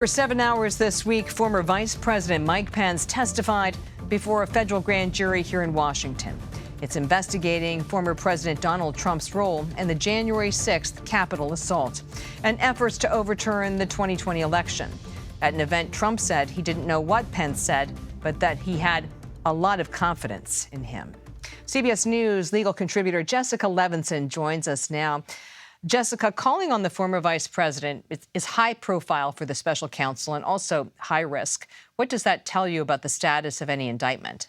For 7 hours this week, former Vice President Mike Pence testified before a federal grand jury here in Washington. It's investigating former President Donald Trump's role in the January 6th Capitol assault and efforts to overturn the 2020 election. At an event, Trump said he didn't know what Pence said, but that he had a lot of confidence in him. CBS News legal contributor Jessica Levinson joins us now. Jessica, calling on the former vice president is high profile for the special counsel and also high risk. What does that tell you about the status of any indictment?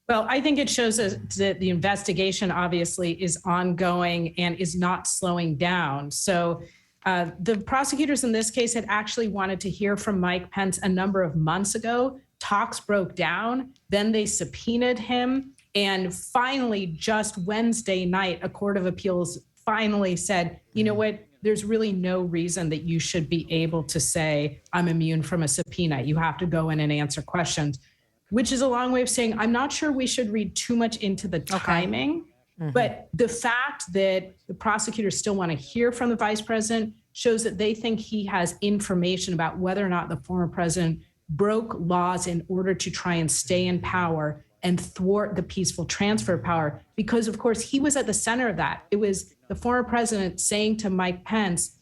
Well, I think it shows us that the investigation obviously is ongoing and is not slowing down. So the prosecutors in this case had actually wanted to hear from Mike Pence a number of months ago. Talks broke down. Then they subpoenaed him. And finally, just Wednesday night, a court of appeals finally said, you know what, there's really no reason that you should be able to say, I'm immune from a subpoena. You have to go in and answer questions, which is a long way of saying, I'm not sure we should read too much into the timing. Okay. But the fact that the prosecutors still want to hear from the vice president shows that they think he has information about whether or not the former president broke laws in order to try and stay in power and thwart the peaceful transfer of power, because, of course, he was at the center of that. It was the former president saying to Mike Pence,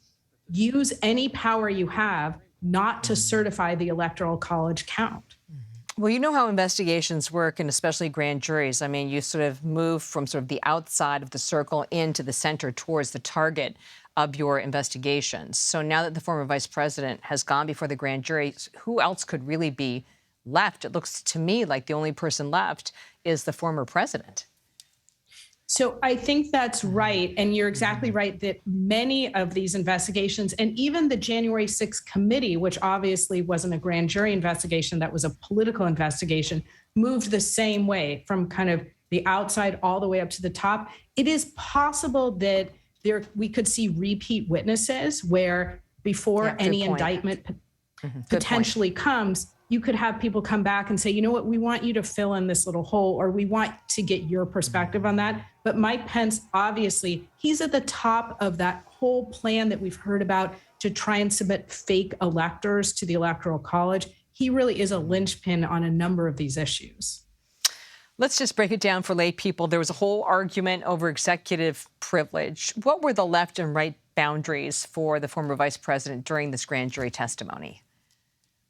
use any power you have not to certify the Electoral College count. Well, you know how investigations work, and especially grand juries. I mean, you sort of move from sort of the outside of the circle into the center towards the target of your investigations. So now that the former vice president has gone before the grand jury, who else could really be left? It looks to me like the only person left is the former president. So I think that's right. And you're exactly right that many of these investigations, and even the January 6th committee, which obviously wasn't a grand jury investigation, that was a political investigation, moved the same way from kind of the outside all the way up to the top. It is possible that we could see repeat witnesses where before any indictment potentially comes, you could have people come back and say, you know what, we want you to fill in this little hole, or we want to get your perspective on that. But Mike Pence, obviously, he's at the top of that whole plan that we've heard about to try and submit fake electors to the Electoral College. He really is a linchpin on a number of these issues. Let's just break it down for lay people. There was a whole argument over executive privilege. What were the left and right boundaries for the former vice president during this grand jury testimony?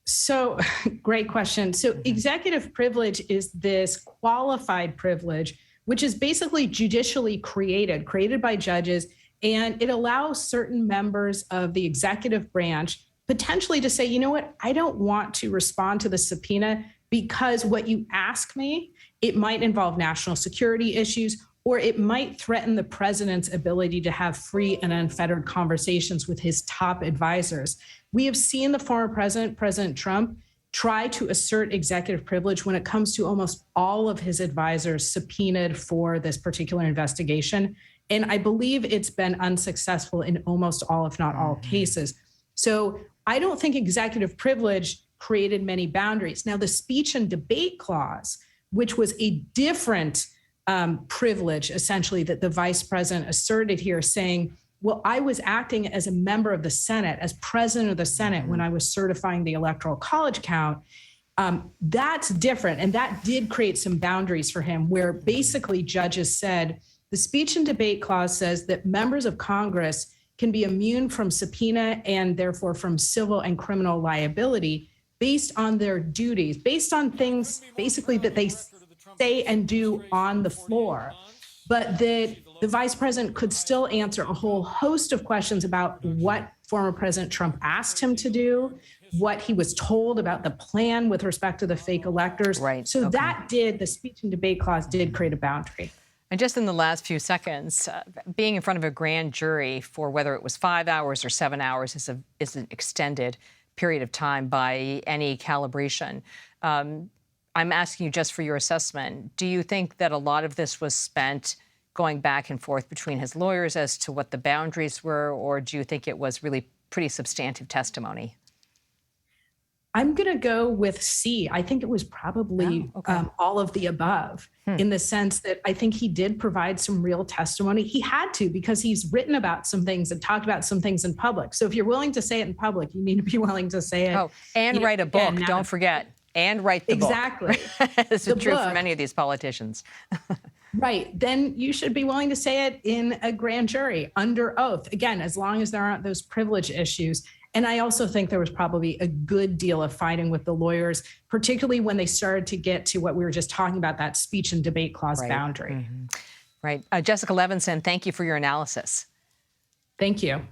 So, great question. So executive privilege is this qualified privilege, which is basically judicially created by judges, and it allows certain members of the executive branch potentially to say, you know what, I don't want to respond to the subpoena because what you ask me, it might involve national security issues, or it might threaten the president's ability to have free and unfettered conversations with his top advisors. We have seen the former president, President Trump, try to assert executive privilege when it comes to almost all of his advisors subpoenaed for this particular investigation. And I believe it's been unsuccessful in almost all, if not all, cases. So I don't think executive privilege created many boundaries. Now, the speech and debate clause, which was a different privilege, essentially, that the vice president asserted here, saying, well, I was acting as a member of the Senate, as president of the Senate, when I was certifying the Electoral College count. That's different. And that did create some boundaries for him, where basically judges said the speech and debate clause says that members of Congress can be immune from subpoena and therefore from civil and criminal liability based on their duties, based on things basically that they say and do on the floor, but that the vice president could still answer a whole host of questions about what former President Trump asked him to do, what he was told about the plan with respect to the fake electors. Right. So the speech and debate clause did create a boundary. And just in the last few seconds, being in front of a grand jury for whether it was 5 hours or 7 hours is an extended period of time by any calibration. I'm asking you just for your assessment. Do you think that a lot of this was spent going back and forth between his lawyers as to what the boundaries were, or do you think it was really pretty substantive testimony? I'm going to go with C. I think it was probably all of the above in the sense that I think he did provide some real testimony. He had to, because he's written about some things and talked about some things in public. So if you're willing to say it in public, you need to be willing to say it. Oh, and write a book. Don't forget. And write the book. Exactly. This is true for many of these politicians. Right. Then you should be willing to say it in a grand jury under oath. Again, as long as there aren't those privilege issues. And I also think there was probably a good deal of fighting with the lawyers, particularly when they started to get to what we were just talking about, that speech and debate clause boundary. Right. Jessica Levinson, thank you for your analysis. Thank you.